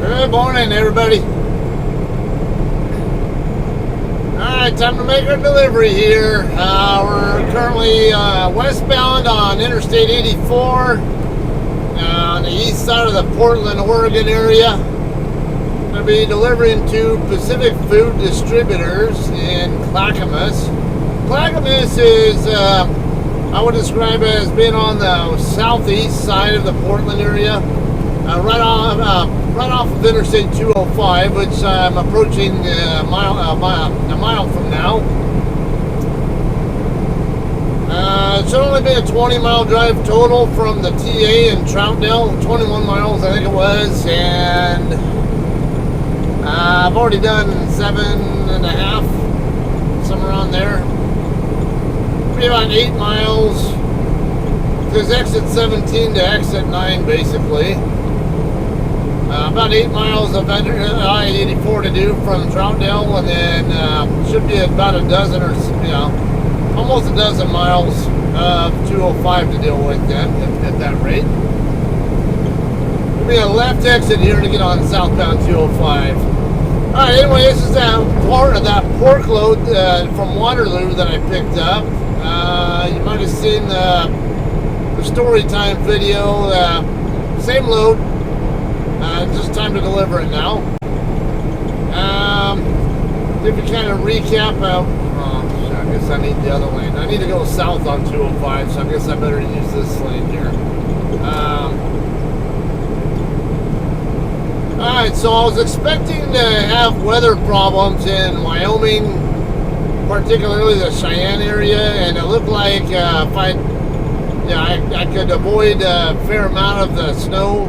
Good morning, everybody. Alright, time to make our delivery here. We're currently westbound on Interstate 84 on the east side of the Portland, Oregon area. Going to be delivering to Pacific Food Distributors in Clackamas. Clackamas is, I would describe it as being on the southeast side of the Portland area, right off of Interstate 205, which I'm approaching a mile from now. It should only be a 20-mile drive total from the TA in Troutdale, 21 miles I think it was, and I've already done 7.5, somewhere around there. Maybe about 8 miles. There's exit 17 to exit 9 basically. About 8 miles of I-84 to do from Troutdale, and then should be about a dozen or almost a dozen miles of 205 to deal with then at that rate. There'll be a left exit here to get on southbound 205. Alright, anyway, this is that pork load from Waterloo that I picked up. You might have seen the story time video. Same load. Just time to deliver it now. If you kind of recap, I guess I need the other lane. I need to go south on 205, so I guess I better use this lane here. Alright, so I was expecting to have weather problems in Wyoming, particularly the Cheyenne area, and it looked like if I could avoid a fair amount of the snow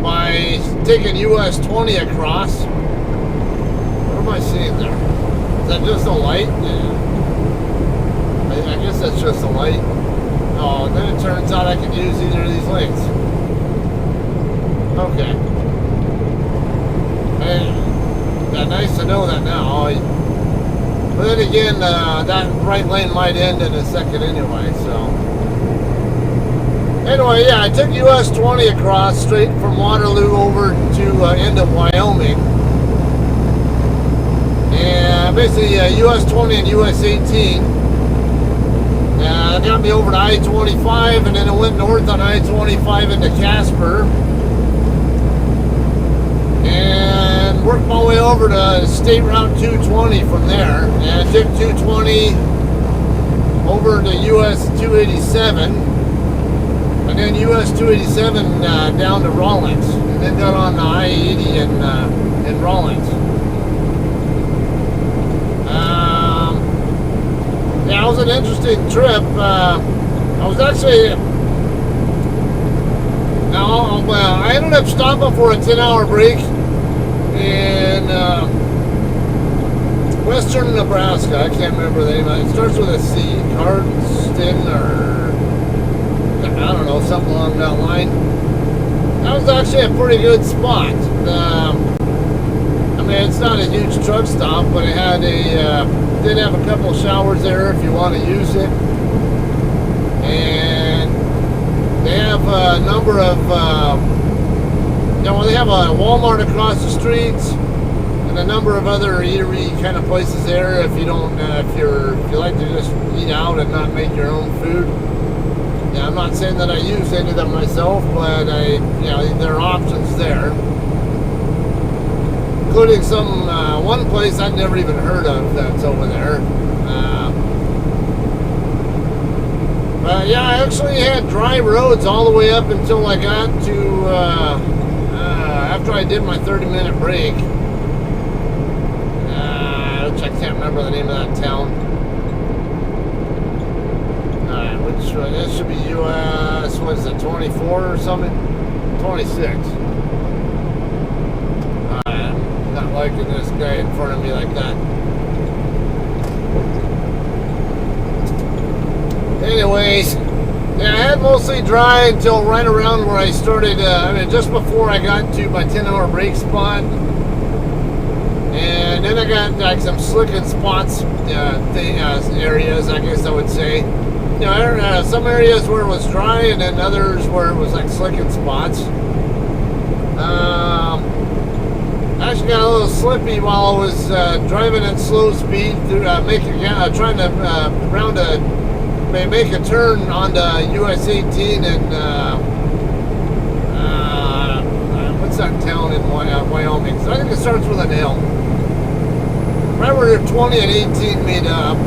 by taking US 20 across. What am I seeing there? Is that just a light? Yeah. I guess that's just a light. Oh, and then it turns out I can use either of these lanes. Okay. Hey, nice to know that now. But then again, that right lane might end in a second anyway, so. Anyway, yeah, I took US 20 across straight from Waterloo over to end of Wyoming. And basically US 20 and US 18. It got me over to I-25, and then it went north on I-25 into Casper. And worked my way over to State Route 220 from there. And I took 220 over to US 287. And then US 287 down to Rawlins, and then got on the I-80 in Rawlins. Yeah, it was an interesting trip. I was actually I ended up stopping for a 10-hour break in western Nebraska. I can't remember the name of it. It starts with a C, Cardston or I don't know, something along that line. That was actually a pretty good spot. I mean, it's not a huge truck stop, but it had did have a couple of showers there if you want to use it. And they have a number of, they have a Walmart across the streets and a number of other eatery kind of places there. If you don't, if you like to just eat out and not make your own food. Yeah, I'm not saying that I use any of them myself, but there are options there, including some one place I'd never even heard of that's over there. But yeah, I actually had dry roads all the way up until I got to after I did my 30-minute break, which I can't remember the name of that town. This should be US, what is it, 24 or something? 26. I'm not liking this guy in front of me like that. Anyways, yeah, I had mostly dry until right around where I started, just before I got to my 10-hour break spot. And then I got like some slicking spots, areas, I guess I would say. Some areas where it was dry, and then others where it was like slicking spots. slippy while I was driving at slow speed, through, trying to make a turn onto US 18 and what's that town in Wyoming? So I think it starts with an L. Right where 20 and 18 meet up.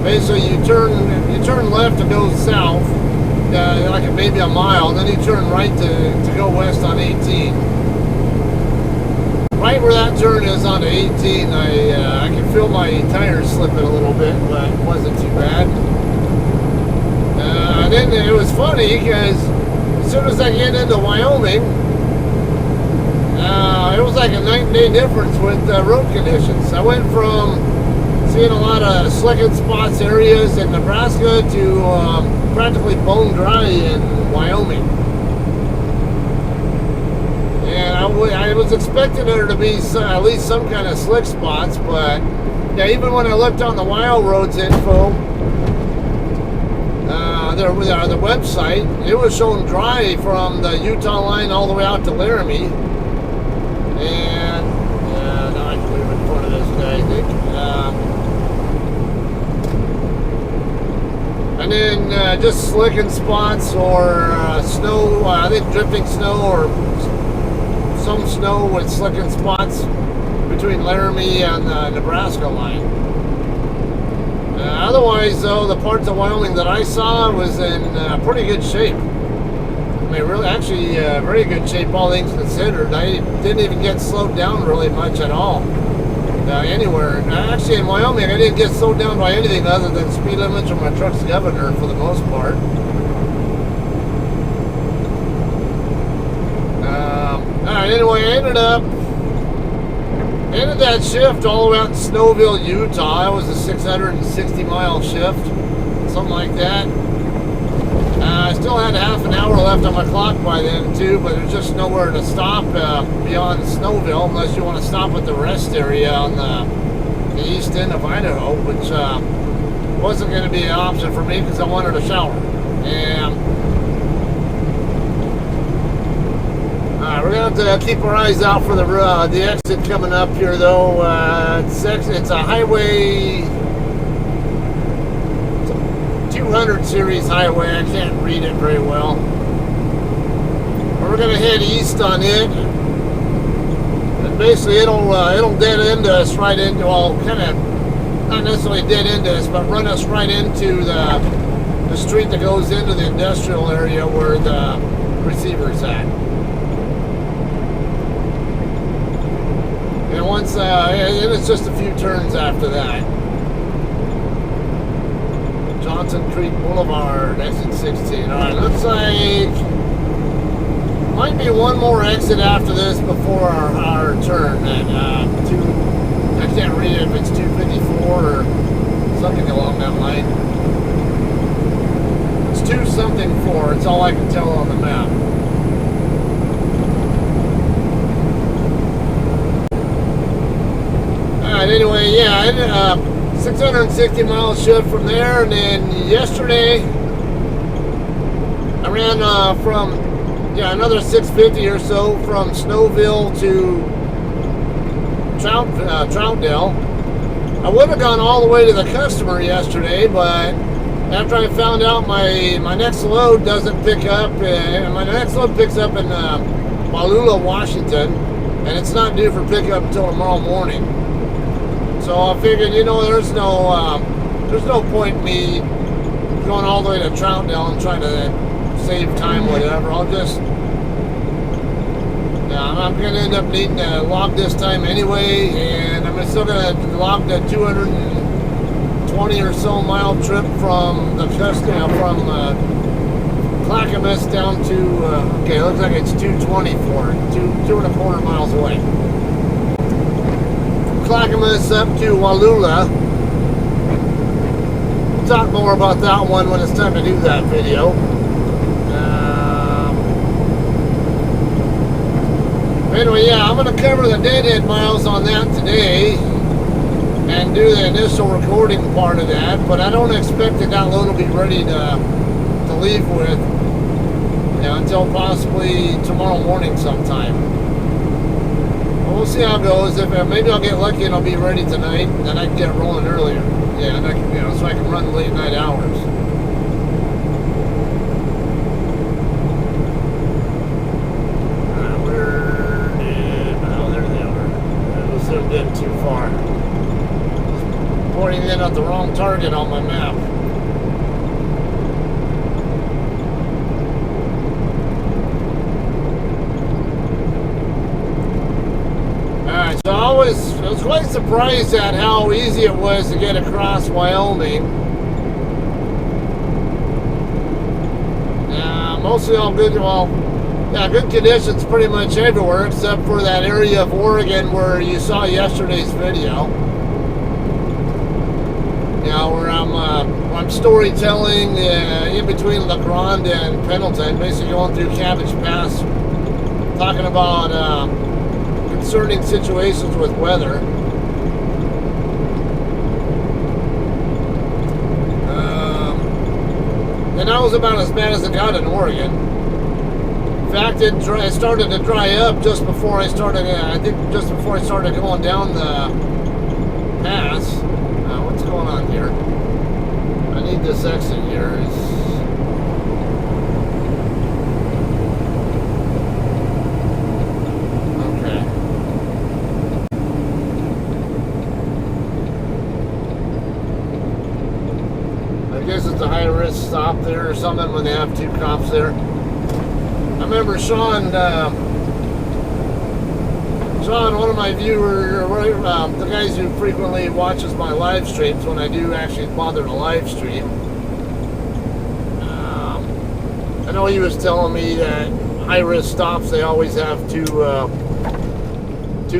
Basically, you turn left to go south, like maybe a mile, and then you turn right to go west on 18. Right where that turn is on 18, I can feel my tires slipping a little bit, but it wasn't too bad. And then it was funny because as soon as I get into Wyoming, it was like a night and day difference with road conditions. I went from seeing a lot of slicking spots areas in Nebraska to practically bone dry in Wyoming. And I was expecting there to be at least some kind of slick spots, but yeah, even when I looked on the Wild Roads info, the website, it was showing dry from the Utah line all the way out to Laramie. And now I can move in front of this guy, I think. And then just slicking spots or snow, I think drifting snow or some snow with slicking spots between Laramie and the Nebraska line. Otherwise, though, the parts of Wyoming that I saw was in pretty good shape. I mean, really, actually, very good shape, all things considered. I didn't even get slowed down really much at all anywhere. Actually, in Wyoming, I didn't get slowed down by anything other than speed limits or my truck's governor for the most part. Alright, anyway, I ended that shift all the way out in Snowville, Utah. It was a 660-mile shift, something like that. I still had half an hour left on my clock by then, too, but there's just nowhere to stop beyond Snowville unless you want to stop at the rest area on the east end of Idaho, which wasn't going to be an option for me because I wanted a shower. And we're going to have to keep our eyes out for the exit coming up here, though. It's a highway 200 series highway. I can't read it very well. We're going to head east on it. And basically, it'll dead end us right into, well, kind of not necessarily dead end us, but run us right into the street that goes into the industrial area where the receiver's at. And once, and it's just a few turns after that. Johnson Creek Boulevard, exit 16. Alright, looks like might be one more exit after this before our turn at I can't read it if it's 254 or something along that line. It's 2-something-4, it's all I can tell on the map. Alright, anyway, yeah, 660 mile shift from there, and then yesterday I ran from another 650 or so from Snowville to Troutdale. I would have gone all the way to the customer yesterday, but after I found out my next load doesn't pick up, my next load picks up in Wallula, Washington, and it's not due for pickup until tomorrow morning. So I figured, there's no point in me going all the way to Troutdale and trying to save time, whatever. I'm going to end up needing a log this time anyway, and I'm still going to log the 220 or so mile trip from the from Clackamas down to, it looks like it's 224, 2.25 miles away. Clackamas up to Wallula. We'll talk more about that one when it's time to do that video. Anyway, yeah, I'm going to cover the dead-end miles on that today and do the initial recording part of that, but I don't expect that load will be ready to leave with until possibly tomorrow morning sometime. We'll see how it goes. If maybe I'll get lucky and I'll be ready tonight, then I can get rolling earlier. Yeah, and I can, so I can run the late night hours. There they are. Those zoomed in too far. Pointing in at the wrong target on my map. Alright, so I was quite surprised at how easy it was to get across Wyoming. Mostly all good, good conditions pretty much everywhere except for that area of Oregon where you saw yesterday's video. Where I'm storytelling in between La Grande and Pendleton, basically going through Cabbage Pass, talking about concerning situations with weather. And that was about as bad as it got in Oregon. In fact, it started to dry up just before I started. I think just before I started going down the pass. What's going on here? I need this exit here. Okay. I guess it's a high risk stop there or something when they have two cops there. I remember Sean, one of my viewers, the guys who frequently watches my live streams when I do actually bother to live stream. I know he was telling me that high risk stops, they always have two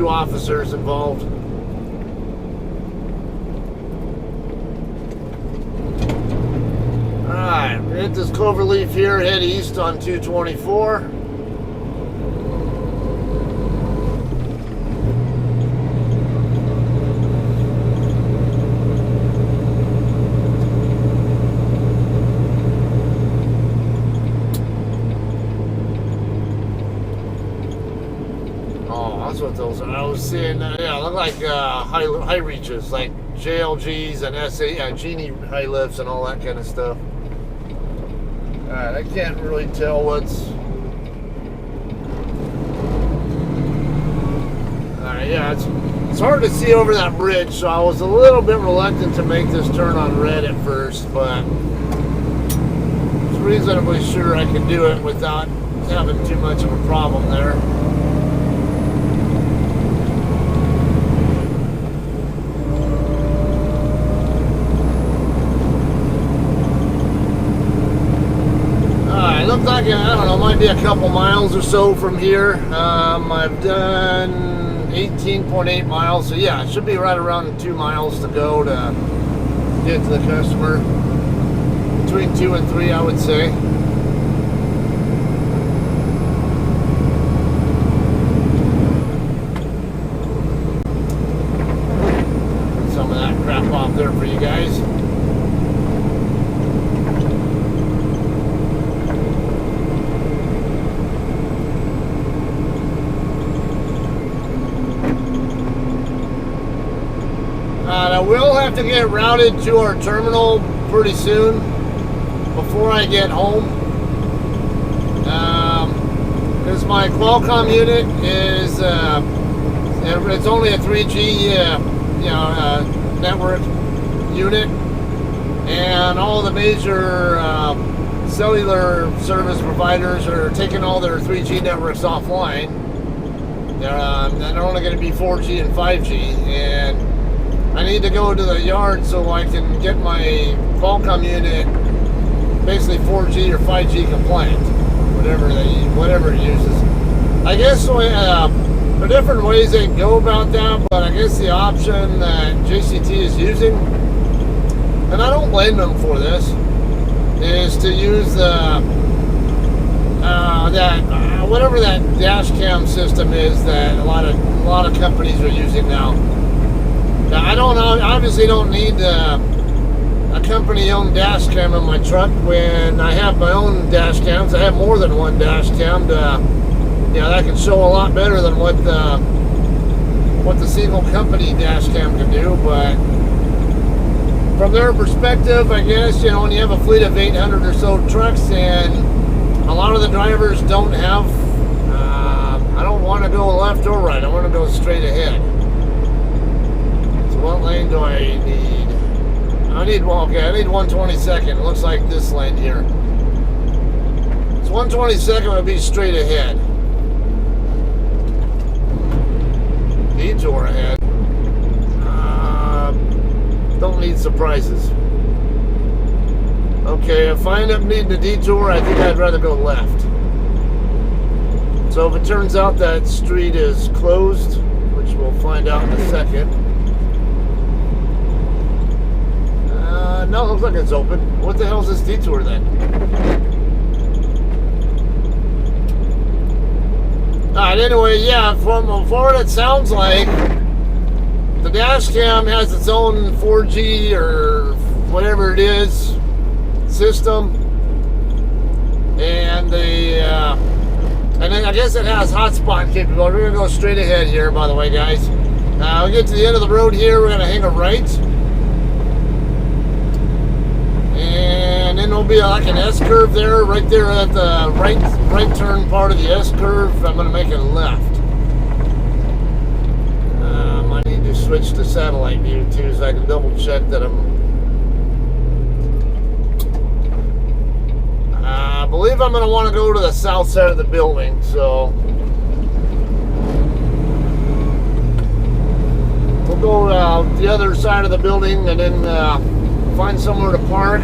officers involved. Alright, hit this cloverleaf here, head east on 224. That's what those are. I was seeing, look like high reaches, like JLGs and Genie high lifts and all that kind of stuff. Alright, I can't really tell what's. Alright, yeah, it's hard to see over that bridge, so I was a little bit reluctant to make this turn on red at first, but I was reasonably sure I could do it without having too much of a problem there. Looks like, I don't know, might be a couple miles or so from here. I've done 18.8 miles, so yeah, it should be right around 2 miles to go to get to the customer. Between 2 and 3, I would say. Some of that crap off there for you guys. I will have to get routed to our terminal pretty soon before I get home. Because my Qualcomm unit is it's only a 3G network unit, and all the major cellular service providers are taking all their 3G networks offline. They're only going to be 4G and 5G, and I need to go to the yard so I can get my Qualcomm unit basically 4G or 5G compliant, whatever it uses. I guess there are different ways they can go about that, but I guess the option that JCT is using, and I don't blame them for this, is to use the whatever that dash cam system is that a lot of companies are using now. Now, I obviously don't need a company-owned dash cam in my truck when I have my own dash cams. I have more than one dash cam that can show a lot better than what what the single company dash cam can do, but from their perspective, I guess, you know, when you have a fleet of 800 or so trucks and a lot of the drivers don't have, I don't want to go left or right, I want to go straight ahead. So what lane do I need? I need 122nd. It looks like this lane here. So 122nd would be straight ahead. Detour ahead. Don't need surprises. Okay, if I end up needing a detour, I think I'd rather go left. So if it turns out that street is closed, which we'll find out in a second. No, it looks like it's open. What the hell is this detour then? Alright, anyway, yeah, from what it sounds like, the dash cam has its own 4G or whatever it is system, and and then I guess it has hotspot capability. We're gonna go straight ahead here, by the way, guys. We get to the end of the road here. We're gonna hang a right, and then there'll be like an S curve there, right there at the right turn part of the S curve. I'm gonna make it left. I need to switch to satellite view too, so I can double check that I believe I'm going to want to go to the south side of the building, so we'll go the other side of the building and then find somewhere to park.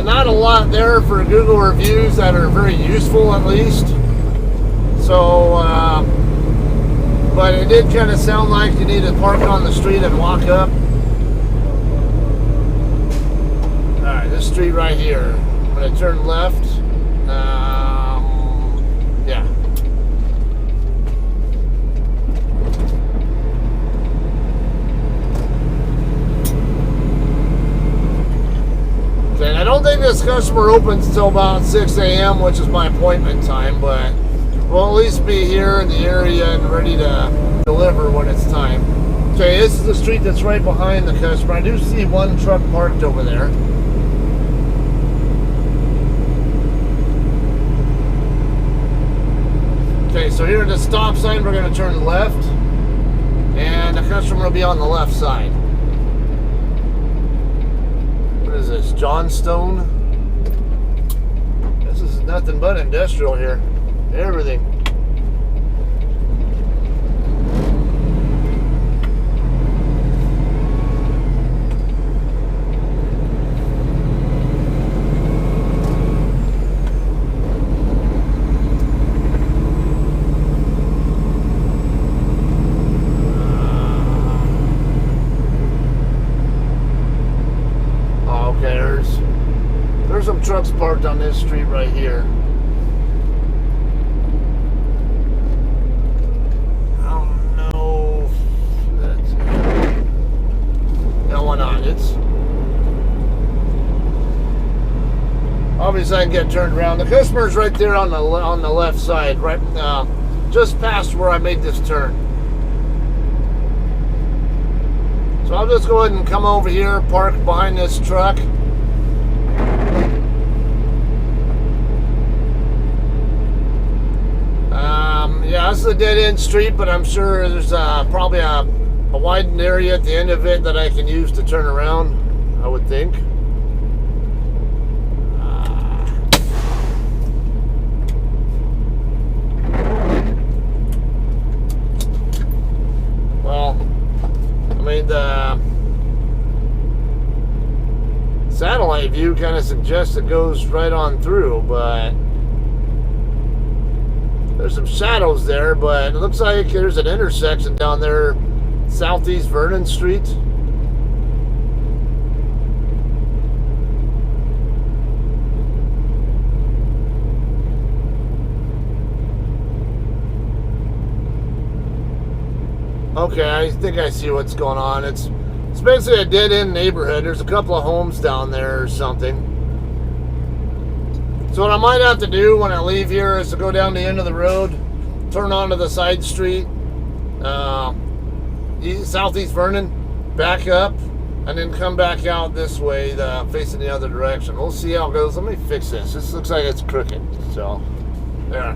Not a lot there for Google reviews that are very useful, at least. So, but it did kind of sound like you need to park on the street and walk up. Alright, this street right here. I'm going to turn left. Yeah. Okay, I don't think this customer opens until about 6 a.m., which is my appointment time, but we'll at least be here in the area and ready to deliver when it's time. Okay, this is the street that's right behind the customer. I do see one truck parked over there. Okay, so here at the stop sign, we're going to turn left, and the customer will be on the left side. What is this, Johnstone? This is nothing but industrial here. Everything. Okay, there's some trucks parked on this street right here. Obviously, I can get turned around. The customer's right there on the left side, right just past where I made this turn. So I'll just go ahead and come over here, park behind this truck. Yeah, this is a dead-end street, but I'm sure there's probably a widened area at the end of it that I can use to turn around, I would think. The satellite view kind of suggests it goes right on through, but there's some shadows there, but it looks like there's an intersection down there, Southeast Vernon Street. Okay, I think I see what's going on. It's basically a dead-end neighborhood. There's a couple of homes down there or something. So what I might have to do when I leave here is to go down the end of the road, turn onto the side street, Southeast Vernon, back up, and then come back out this way, facing the other direction. We'll see how it goes. Let me fix this. This looks like it's crooked. So, there.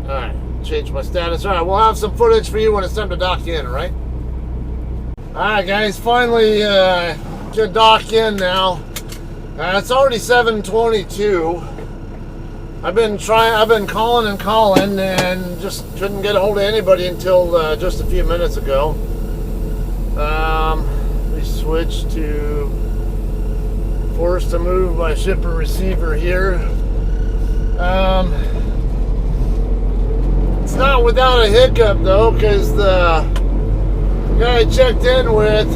Alright, change my status. Alright, we'll have some footage for you when it's time to dock in, alright? Alright guys, finally can dock in now. It's already 7:22. I've been calling and just couldn't get a hold of anybody until just a few minutes ago. We switched to forced to move my shipper receiver here. It's not without a hiccup though, because the guy I checked in with,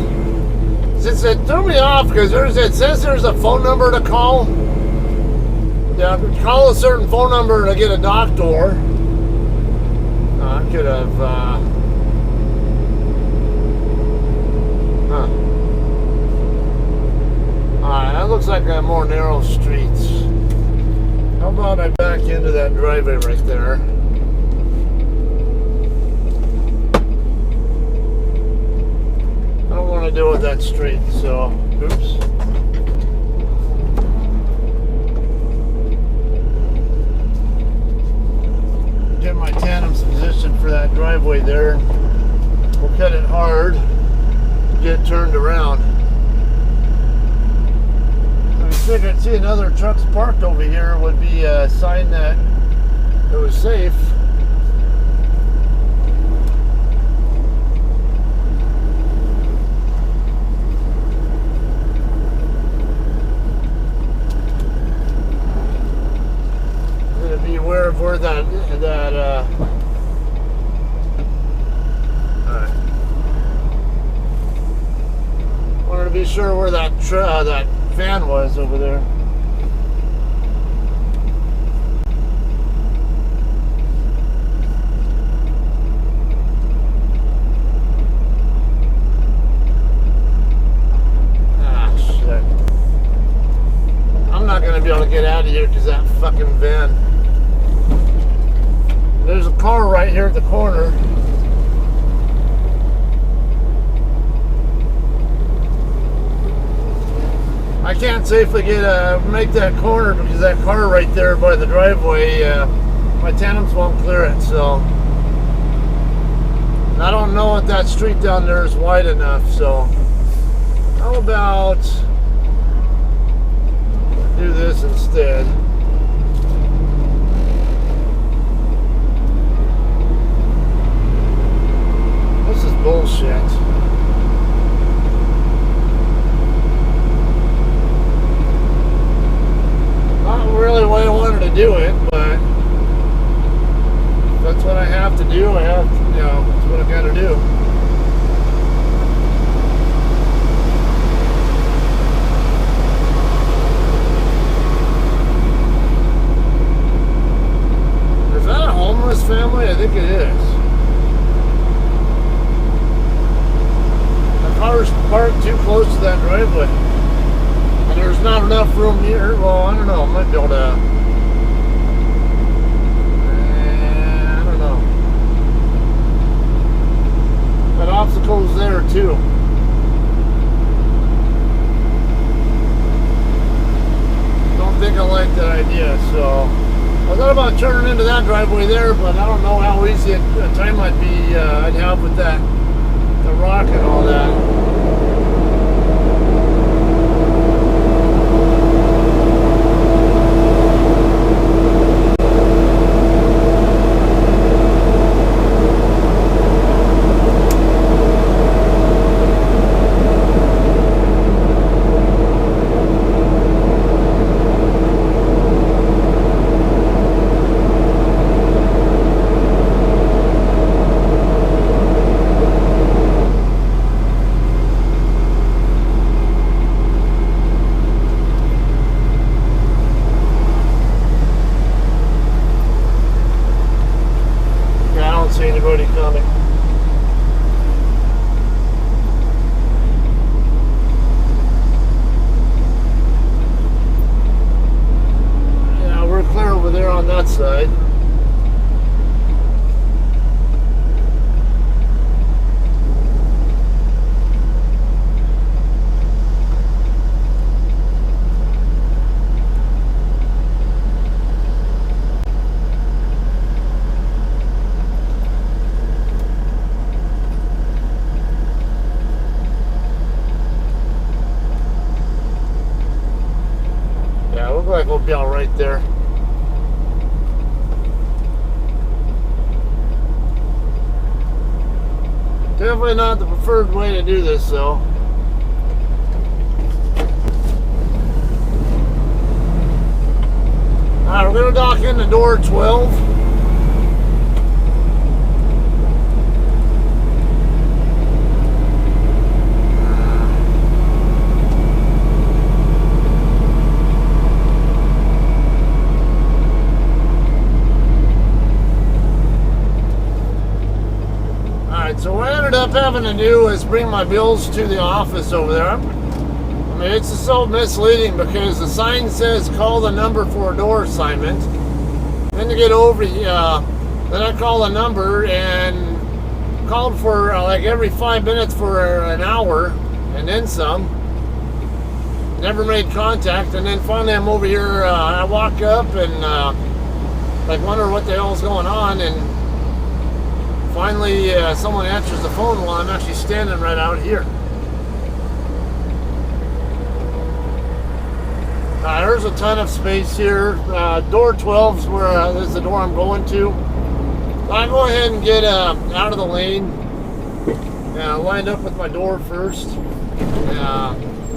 since it threw me off, because it says there's a phone number to call. Yeah, call a certain phone number to get a dock door. I could have, Alright, that looks like more narrow streets. How about I back into that driveway right there? I don't want to deal with that street, so, oops. Get my tandems positioned for that driveway there. We'll cut it hard, get turned around. I figured seeing other trucks parked over here would be a sign that it was safe. Be aware of where that alright. Wanted to be sure where that van was over there. Ah, shit. I'm not gonna be able to get out of here because that fucking van. There's a car right here at the corner. I can't safely make that corner because that car right there by the driveway, my tandems won't clear it. So I don't know if that street down there is wide enough. So how about do this instead? Bullshit. Not really the way I wanted to do it, but if that's what I have to do. That's what I gotta do. Is that a homeless family? I think it is. Cars parked too close to that driveway, and there's not enough room here. Well, I don't know. I might be able to. I don't know. That obstacle's there too. Don't think I like that idea. So I thought about turning into that driveway there, but I don't know how easy a time I'd have with that. The rock and all that. side. would be all right there. Definitely not the preferred way to do this, though. Alright, we're going to dock into door 12. So what I ended up having to do is bring my bills to the office over there. I mean, it's so misleading because the sign says call the number for a door assignment. Then to get over here, then I call the number and called for like every 5 minutes for an hour and then some. Never made contact, and then finally I'm over here. I walk up and like wonder what the hell's going on, and finally, someone answers the phone while I'm actually standing right out here. There's a ton of space here. Door 12 is where this is the door I'm going to. I'll go ahead and get out of the lane. Lined up with my door first.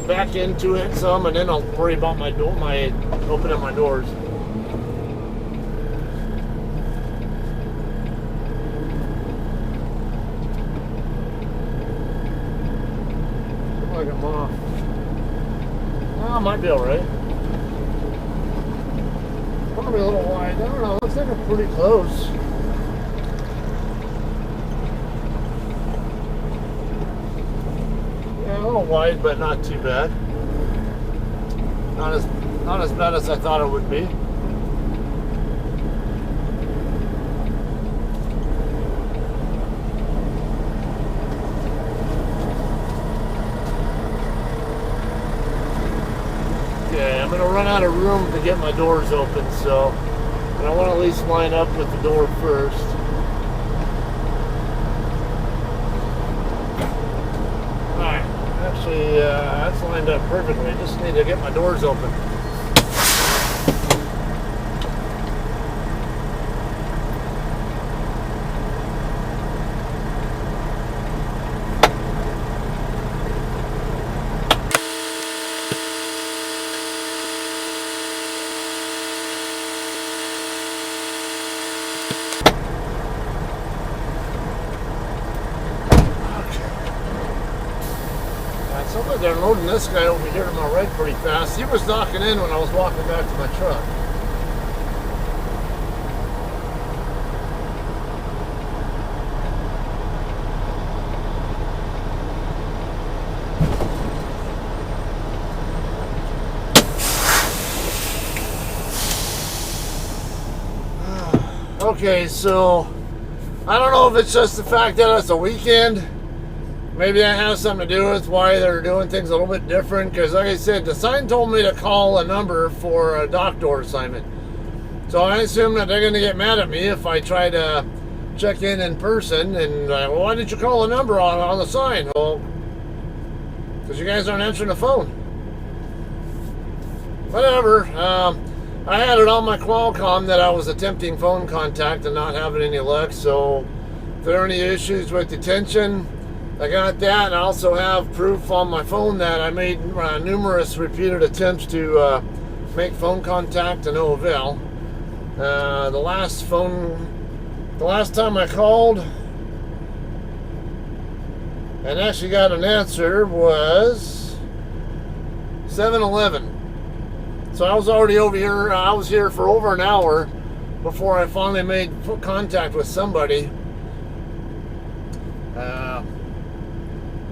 Back into it some, and then I'll worry about my door, opening my doors. Like I'm off. Oh, might be alright. Probably a little wide. I don't know. Looks like I'm pretty close. Yeah, a little wide, but not too bad. Not as bad as I thought it would be. I'm going to run out of room to get my doors open, so I want to at least line up with the door first. Alright, actually that's lined up perfectly. I just need to get my doors open. Sounds like they're loading this guy over here to my right pretty fast. He was docking in when I was walking back to my truck. Okay, so I don't know if it's just the fact that it's a weekend. Maybe that has something to do with why they're doing things a little bit different. Because like I said, the sign told me to call a number for a dock door assignment. So I assume that they're going to get mad at me if I try to check in person. And well, why did you call a number on the sign? Well, because you guys aren't answering the phone. Whatever. I had it on my Qualcomm that I was attempting phone contact and not having any luck. So if there are any issues with detention, I got that, and I also have proof on my phone that I made numerous repeated attempts to make phone contact to no avail. The last time I called and actually got an answer was 7-Eleven. So I was already over here. I was here for over an hour before I finally made contact with somebody.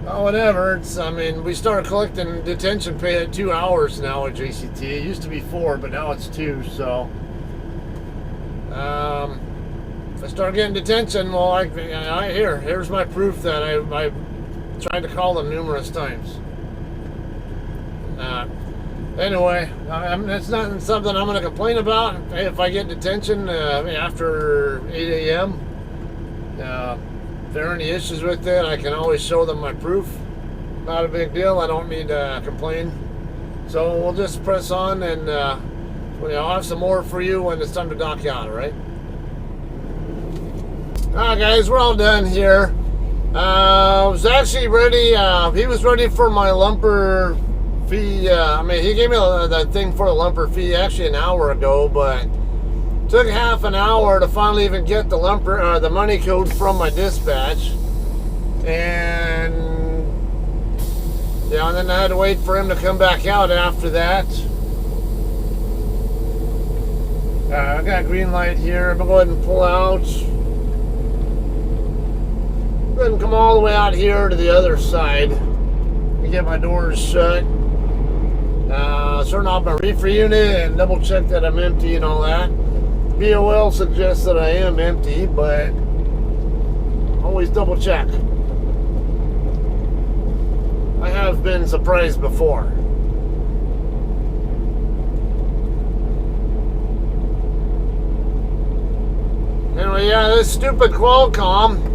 Whatever. I mean, we started collecting detention pay at 2 hours now at JCT. It used to be 4, but now it's 2. So I started getting detention. Well, here's my proof that I tried to call them numerous times. Anyway, it's not something I'm going to complain about. If I get detention after 8 a.m., if there are any issues with it, I can always show them my proof. Not a big deal. I don't need to complain. So we'll just press on and I'll have some more for you when it's time to dock out, alright? Alright guys, we're all done here. I was actually ready, he was ready for my lumper fee. He gave me the thing for the lumper fee actually an hour ago, but took half an hour to finally even get the lumper, the money code from my dispatch. And yeah, and then I had to wait for him to come back out after that. I got a green light here. I'm gonna go ahead and pull out. Go ahead and come all the way out here to the other side and get my doors shut. Turn off my reefer unit and double check that I'm empty and all that. BOL suggests that I am empty, but always double check. I have been surprised before. Anyway, yeah, this stupid Qualcomm.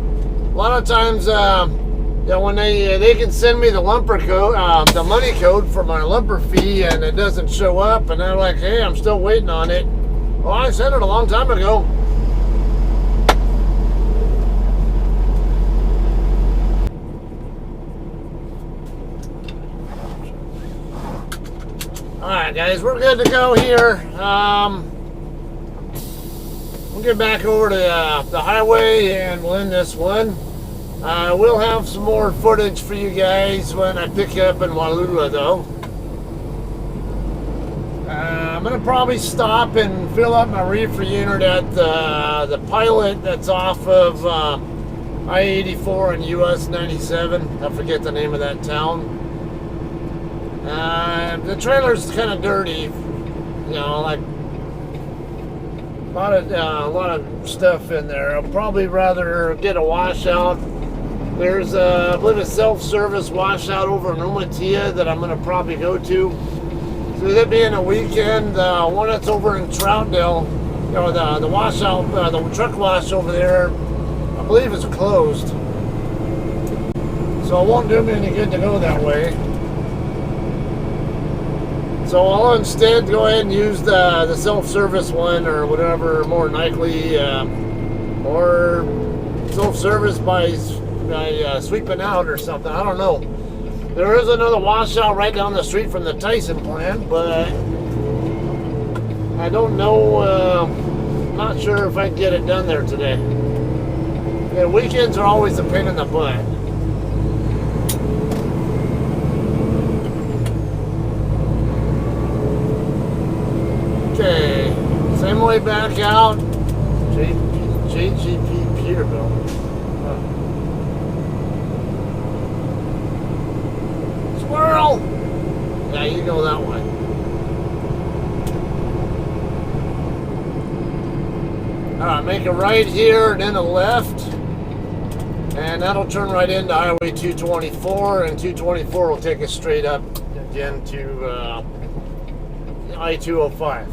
A lot of times, when they can send me the lumper code, the money code for my lumper fee, and it doesn't show up, and they're like, "Hey, I'm still waiting on it." Well, I sent it a long time ago. Alright guys, we're good to go here. We'll get back over to the highway and we'll end this one. We'll have some more footage for you guys when I pick you up in Wallula though. I'm going to probably stop and fill up my reefer unit at the pilot that's off of I-84 and US 97. I forget the name of that town. The trailer's kind of dirty, like a lot of stuff in there. I'll probably rather get a washout. There's I believe a self-service washout over in Umatia that I'm going to probably go to. So with it being a weekend, one that's over in Troutdale, the washout, the truck wash over there, I believe it's closed. So it won't do me any good to go that way. So I'll instead go ahead and use the self-service one or whatever, more likely, or self-service by sweeping out or something. I don't know. There is another washout right down the street from the Tyson plant, but I don't know. Not sure if I can get it done there today. Yeah, weekends are always a pain in the butt. Okay, same way back out. JGP Peterbilt. Squirrel! Yeah, you go that way. Alright, make a right here and then a left. And that'll turn right into Highway 224, and 224 will take us straight up again to I-205.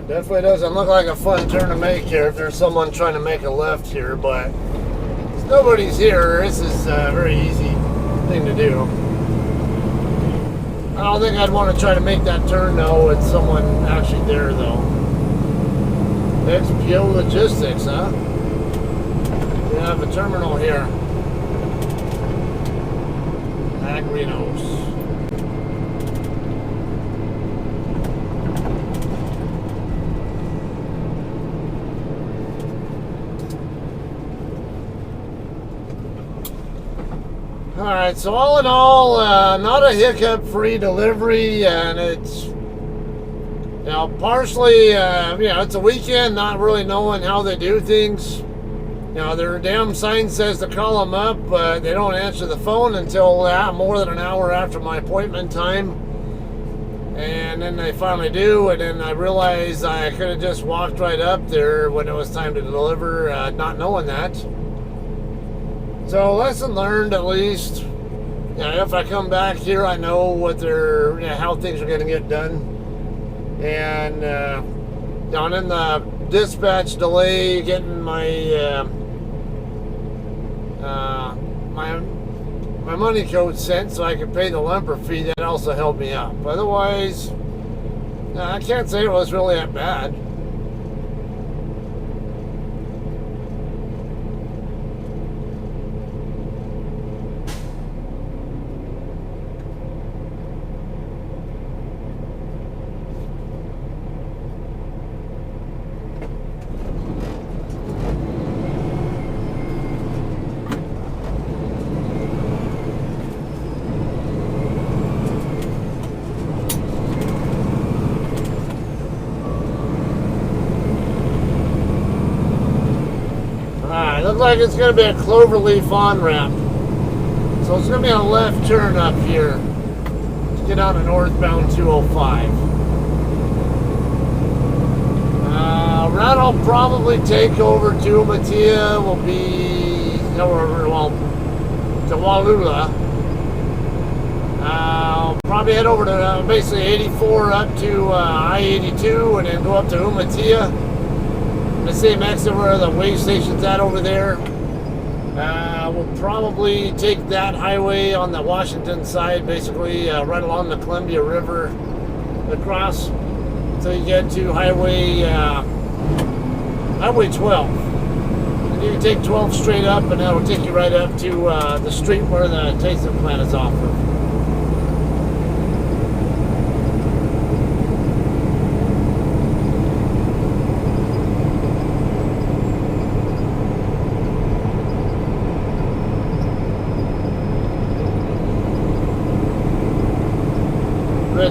Definitely doesn't look like a fun turn to make here if there's someone trying to make a left here, but since nobody's here, this is a very easy thing to do. I don't think I'd want to try to make that turn though with someone actually there though. XPO Logistics, huh? We have a terminal here. Agrinos. Alright, so all in all, not a hiccup-free delivery, and it's, partially, it's a weekend, not really knowing how they do things. Their damn sign says to call them up, but they don't answer the phone until more than an hour after my appointment time. And then they finally do, and then I realized I could have just walked right up there when it was time to deliver, not knowing that. So lesson learned, at least. If I come back here, I know what they're, how things are going to get done. And down in the dispatch delay, getting my my money code sent so I could pay the lumper fee, that also helped me out. Otherwise, I can't say it was really that bad. Alright, looks like it's going to be a cloverleaf on-ramp. So it's going to be a left turn up here to get on a northbound 205. Route I'll probably take over to Umatilla will be, well, to Wallula. I'll probably head over to basically 84 up to I-82 and then go up to Umatilla. The same exit where the weigh station's at over there. We'll probably take that highway on the Washington side, basically right along the Columbia River across until you get to Highway 12. And you can take 12 straight up, and that'll take you right up to the street where the Tyson plant is off of.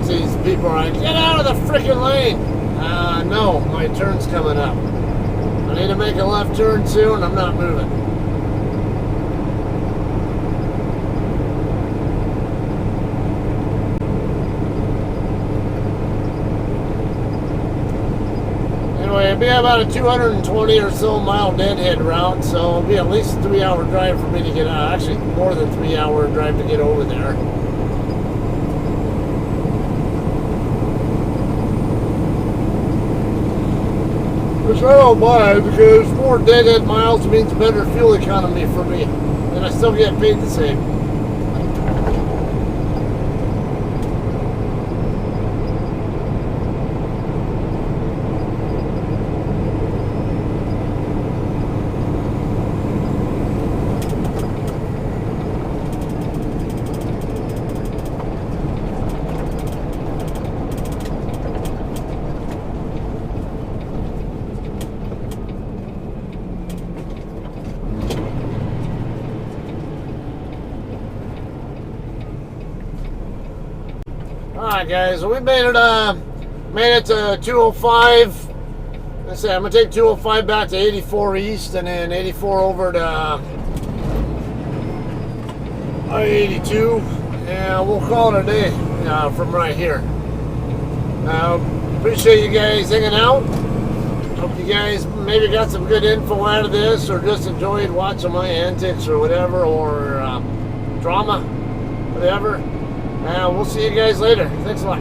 These people are like, get out of the freaking lane. No, my turn's coming up. I need to make a left turn soon. I'm not moving. Anyway, it'll be about a 220 or so mile deadhead route, so it'll be at least a 3-hour drive for me to get out. Actually, more than 3-hour drive to get over there. Which I don't mind, because more deadhead miles means better fuel economy for me, and I still get paid the same. Alright guys, we made it to 205. Let's say I'm gonna take 205 back to 84 east and then 84 over to I-82, and we'll call it a day from right here. Appreciate you guys hanging out. Hope you guys maybe got some good info out of this, or just enjoyed watching my antics or whatever, or drama, whatever. We'll see you guys later. Thanks a lot.